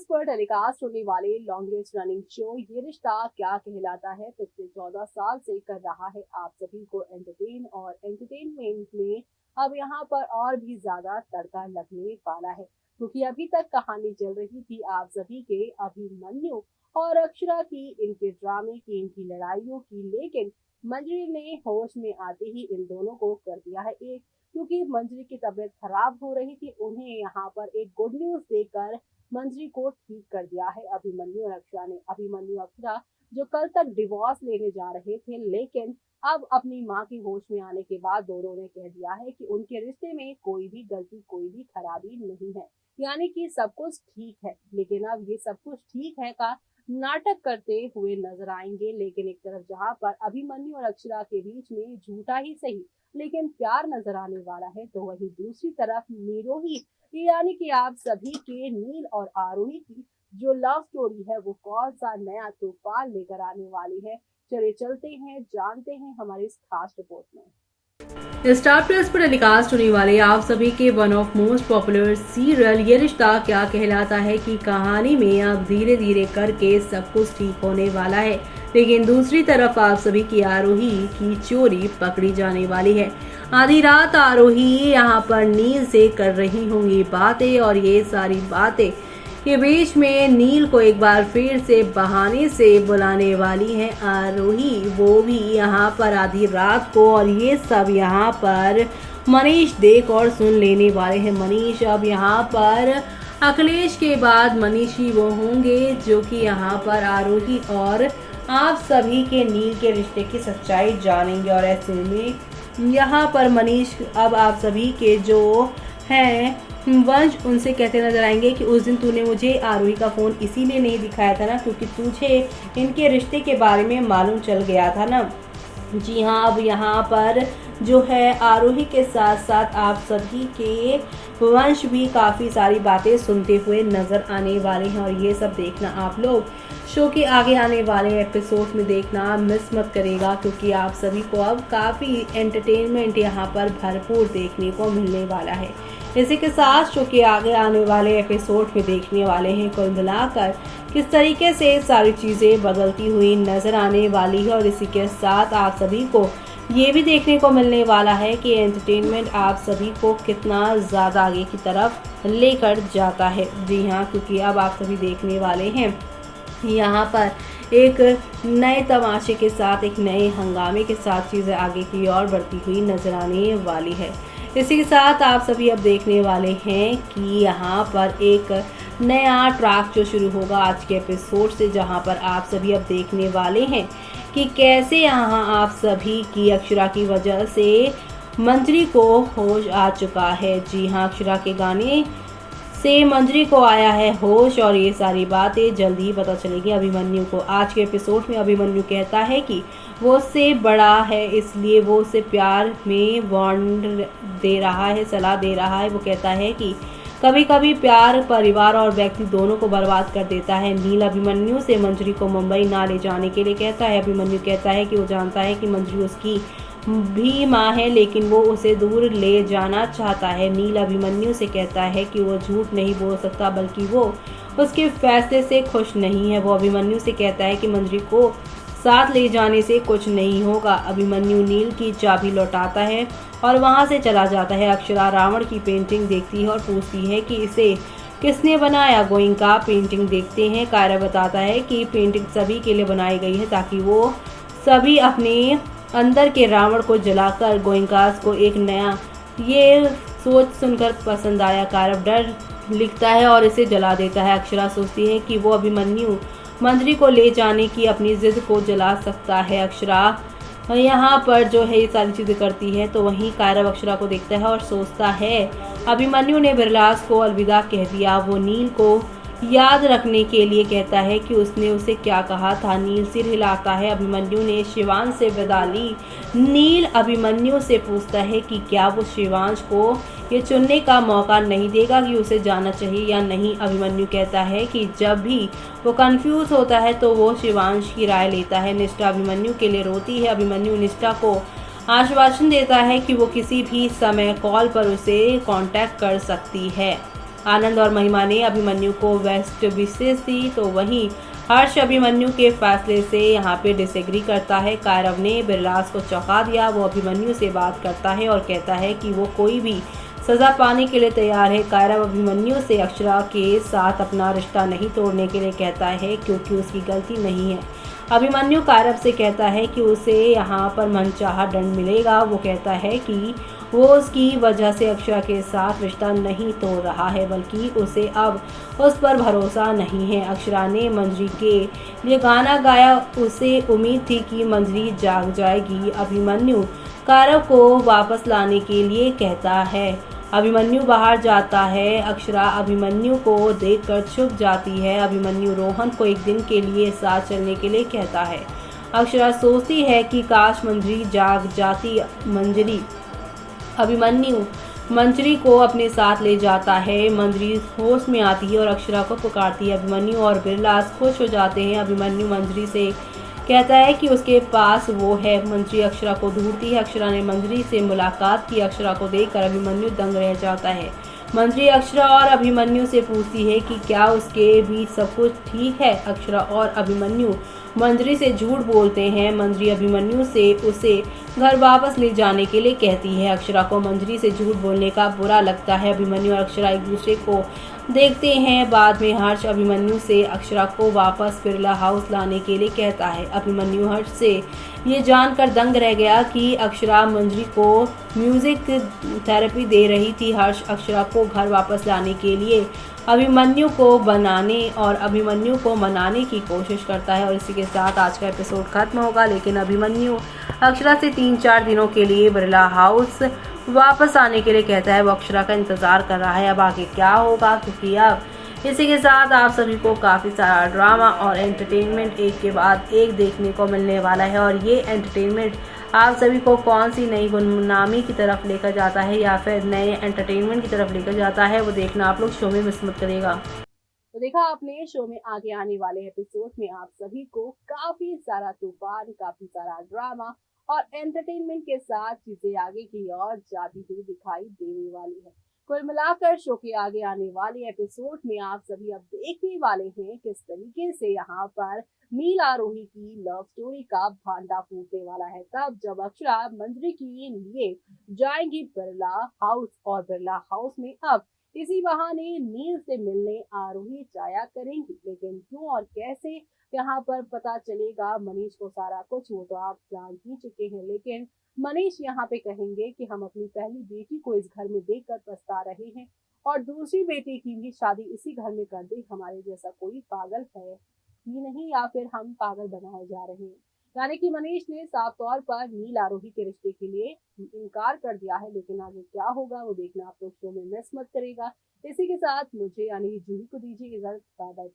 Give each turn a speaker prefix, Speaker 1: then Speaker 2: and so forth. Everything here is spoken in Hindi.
Speaker 1: पर टेलीकास्ट होने वाले लॉन्गेस्ट रनिंग शो ये रिश्ता क्या कहलाता है पिछले 14 साल से कर रहा है आप सभी को एंटरटेन और एंटरटेनमेंट में अब यहाँ पर और भी ज्यादा तड़का लगने वाला है क्योंकि अभी तक कहानी चल रही थी आप सभी के अभिमन्यु और अक्षरा की, इनके ड्रामे की, इनकी लड़ाइयों की, लेकिन मंजरी ने होश में आते ही इन दोनों को कर दिया है एक, क्योंकि मंजरी की तबीयत खराब हो रही थी। उन्हें यहाँ पर एक गुड न्यूज देकर मंजरी को ठीक कर दिया है अभिमन्यु और अक्षरा ने। अभिमन्यु अक्षरा जो कल तक डिवोर्स लेने जा रहे थे, लेकिन अब अपनी माँ की होश में आने के बाद दोनों ने कह दिया है कि उनके रिश्ते में कोई भी गलती, कोई भी खराबी नहीं है, यानी कि सब कुछ ठीक है। लेकिन अब ये सब कुछ ठीक है का नाटक करते हुए नजर आएंगे। लेकिन एक तरफ जहां पर अभिमन्यु और अक्षरा के बीच में झूठा ही सही लेकिन प्यार नजर आने वाला है, तो वहीं दूसरी तरफ निरोही यानी कि आप सभी के नील और आरोही की जो लव स्टोरी है वो कौन सा नया तूफान लेकर आने वाली है। चलिए चलते हैं, जानते हैं हमारी इस खास रिपोर्ट में।
Speaker 2: स्टार प्लस पर टेलीकास्ट होने वाले आप सभी के one of most popular serial ये रिश्ता क्या कहलाता है की कहानी में अब धीरे धीरे करके सब कुछ ठीक होने वाला है, लेकिन दूसरी तरफ आप सभी की आरोही की चोरी पकड़ी जाने वाली है। आधी रात आरोही यहाँ पर नील से कर रही होंगी बातें और ये सारी बातें के बीच में नील को एक बार फिर से बहाने से बुलाने वाली है आरोही, वो भी यहाँ पर आधी रात को, और ये सब यहाँ पर मनीष देख और सुन लेने वाले हैं। मनीष अब यहाँ पर अखिलेश के बाद मनीष ही वो होंगे जो कि यहाँ पर आरोही और आप सभी के नील के रिश्ते की सच्चाई जानेंगे। और ऐसे में यहाँ पर मनीष अब आप सभी के जो हैं वंश उनसे कहते नजर आएंगे कि उस दिन तूने मुझे आरोही का फ़ोन इसीलिए नहीं दिखाया था ना क्योंकि तुझे इनके रिश्ते के बारे में मालूम चल गया था ना। जी हाँ, अब यहाँ पर जो है आरोही के साथ साथ आप सभी के वंश भी काफ़ी सारी बातें सुनते हुए नज़र आने वाले हैं। और ये सब देखना आप लोग शो के आगे आने वाले एपिसोड में देखना मिस मत करेगा, क्योंकि आप सभी को अब काफ़ी एंटरटेनमेंट यहाँ पर भरपूर देखने को मिलने वाला है। इसी के साथ शो के आगे आने वाले एपिसोड में देखने वाले हैं कुल मिलाकर किस तरीके से सारी चीज़ें बदलती हुई नज़र आने वाली है। और इसी के साथ आप सभी को ये भी देखने को मिलने वाला है कि एंटरटेनमेंट आप सभी को कितना ज़्यादा आगे की तरफ लेकर जाता है। जी हाँ, क्योंकि अब आप सभी देखने वाले हैं यहाँ पर एक नए तमाशे के साथ, एक नए हंगामे के साथ चीज़ें आगे की ओर बढ़ती हुई नजर आने वाली है। इसी के साथ आप सभी अब देखने वाले हैं कि यहाँ पर एक नया ट्रैक जो शुरू होगा आज के एपिसोड से, जहाँ पर आप सभी अब देखने वाले हैं कि कैसे यहाँ आप सभी की अक्षरा की वजह से मंजरी को होश आ चुका है। जी हाँ, अक्षरा के गाने से मंजरी को आया है होश, और ये सारी बातें जल्द ही पता चलेगी अभिमन्यु को। आज के एपिसोड में अभिमन्यु कहता है कि वो उससे बड़ा है, इसलिए वो उसे प्यार में बॉन्ड दे रहा है, सलाह दे रहा है। वो कहता है कि कभी कभी प्यार परिवार और व्यक्ति दोनों को बर्बाद कर देता है। नील अभिमन्यु से मंजरी को मुंबई ना ले जाने के लिए कहता है। अभिमन्यु कहता है कि वो जानता है कि मंजरी उसकी भी माँ है, लेकिन वो उसे दूर ले जाना चाहता है। नील अभिमन्यु से कहता है कि वो झूठ नहीं बोल सकता, बल्कि वो उसके फैसले से खुश नहीं है। वो अभिमन्यु से कहता है कि मंजरी को साथ ले जाने से कुछ नहीं होगा। अभिमन्यु नील की चाबी लौटाता है और वहाँ से चला जाता है। अक्षरा रावण की पेंटिंग देखती है और पूछती है कि इसे किसने बनाया। गोइंका पेंटिंग देखते हैं। कायरा बताता है कि पेंटिंग सभी के लिए बनाई गई है ताकि वो सभी अपने अंदर के रावण को जलाकर गोइंकास को एक नया, ये सोच सुनकर पसंद आया। कारव डर लिखता है और इसे जला देता है। अक्षरा सोचती है कि वो अभिमन्यु मंजरी को ले जाने की अपनी जिद को जला सकता है। अक्षरा यहाँ पर जो है ये सारी चीज़ें करती है, तो वहीं कायरव अक्षरा को देखता है और सोचता है अभिमन्यु ने बिरलास को अलविदा कह दिया। वो नील को याद रखने के लिए कहता है कि उसने उसे क्या कहा था। नील सिर हिलाता है। अभिमन्यु ने शिवांश से विदा ली। नील अभिमन्यु से पूछता है कि क्या वो शिवांश को ये चुनने का मौका नहीं देगा कि उसे जाना चाहिए या नहीं। अभिमन्यु कहता है कि जब भी वो कंफ्यूज होता है तो वो शिवांश की राय लेता है। निष्ठा अभिमन्यु के लिए रोती है। अभिमन्यु निष्ठा को आश्वासन देता है कि वो किसी भी समय कॉल पर उसे कांटेक्ट कर सकती है। आनंद और महिमा ने अभिमन्यु को बेस्ट विशेष दी, तो वहीं हर्ष अभिमन्यु के फैसले से यहाँ पे डिसएग्री करता है। कायरव ने बिरलास को चौंका दिया। वो अभिमन्यु से बात करता है और कहता है कि वो कोई भी सजा पाने के लिए तैयार है। कायरव अभिमन्यु से अक्षरा के साथ अपना रिश्ता नहीं तोड़ने के लिए कहता है क्योंकि उसकी गलती नहीं है। अभिमन्यु कायरव से कहता है कि उसे यहाँ पर मनचाहा दंड मिलेगा। वो कहता है कि वो उसकी वजह से अक्षरा के साथ रिश्ता नहीं तोड़ रहा है, बल्कि उसे अब उस पर भरोसा नहीं है। अक्षरा ने मंजरी के लिए गाना गाया। उसे उम्मीद थी कि मंजरी जाग जाएगी। अभिमन्यु कायरव को वापस लाने के लिए कहता है। अभिमन्यु बाहर जाता है। अक्षरा अभिमन्यु को देखकर छुप जाती है। अभिमन्यु रोहन को एक दिन के लिए साथ चलने के लिए कहता है। अक्षरा सोचती है कि काश मंजरी जाग जाती। अभिमन्यु मंजरी को अपने साथ ले जाता है। मंजरी होश में आती है और अक्षरा को पुकारती है। अभिमन्यु और बिरलास खुश हो जाते हैं। अभिमन्यु मंजरी से कहता है कि उसके पास वो है। मंजरी अक्षरा को ढूंढती है। अक्षरा ने मंजरी से मुलाकात की। अक्षरा को देखकर अभिमन्यु दंग रह जाता है। मंजरी अक्षरा और अभिमन्यु से पूछती है कि क्या उसके बीच सब कुछ ठीक है। अक्षरा और अभिमन्यु मंजरी से झूठ बोलते हैं। मंजरी अभिमन्यु से उसे घर वापस ले जाने के लिए कहती है। अक्षरा को मंजरी से झूठ बोलने का बुरा लगता है। अभिमन्यु और अक्षरा एक दूसरे को देखते हैं। बाद में हर्ष अभिमन्यु से अक्षरा को वापस बिरला हाउस लाने के लिए कहता है। अभिमन्यु हर्ष से ये जानकर दंग रह गया कि अक्षरा मंजरी को म्यूजिक थेरेपी दे रही थी। हर्ष अक्षरा को घर वापस लाने के लिए अभिमन्यु को मनाने की कोशिश करता है। और इसी के साथ आज का एपिसोड खत्म होगा। लेकिन अभिमन्यु अक्षरा से 3-4 दिनों के लिए बिरला हाउस वापस आने के लिए कहता है। वो अक्षरा का इंतजार कर रहा है अब आगे क्या होगा, क्योंकि अब इसी के साथ आप सभी को काफ़ी सारा ड्रामा और एंटरटेनमेंट एक के बाद एक देखने को मिलने वाला है। और ये एंटरटेनमेंट आप सभी को कौन सी नई गुमनामी की तरफ लेकर जाता है या फिर नए एंटरटेनमेंट की तरफ लेकर जाता है, वो देखना आप लोग शो में मिस मत करिएगा।
Speaker 1: तो देखा आपने शो में आगे आने वाले एपिसोड में आप सभी को काफी सारा तूफान, काफी सारा ड्रामा और एंटरटेनमेंट के साथ चीजें आगे की ओर जाती हुई दिखाई देने वाली है। कुल मिलाकर शो के आगे आने वाले एपिसोड में आप सभी अब देखने वाले हैं किस तरीके से यहाँ पर नील आरोही की लव स्टोरी का भांडा फूटने वाला है। तब जब अक्षरा मंजरी के लिए जाएंगी बिरला हाउस और बिरला हाउस में अब इसी बहाने नील से मिलने आरोही जाया करेंगी। लेकिन क्यों और कैसे यहाँ पर पता चलेगा मनीष को सारा कुछ, वो तो आप जान ही चुके हैं। लेकिन मनीष यहाँ पे कहेंगे कि हम अपनी पहली बेटी को इस घर में देखकर पछता रहे हैं और दूसरी बेटी की भी शादी इसी घर में कर दे। हमारे जैसा कोई पागल है ही नहीं या फिर हम पागल बनाए जा रहे हैं। यानी कि मनीष ने साफ तौर पर नील आरोही के रिश्ते के लिए इनकार कर दिया है। लेकिन आगे क्या होगा वो देखना आप लोग शो में मिस मत करेगा। इसी के साथ मुझे यानी जूही को दीजिए इजाजत। Bye bye.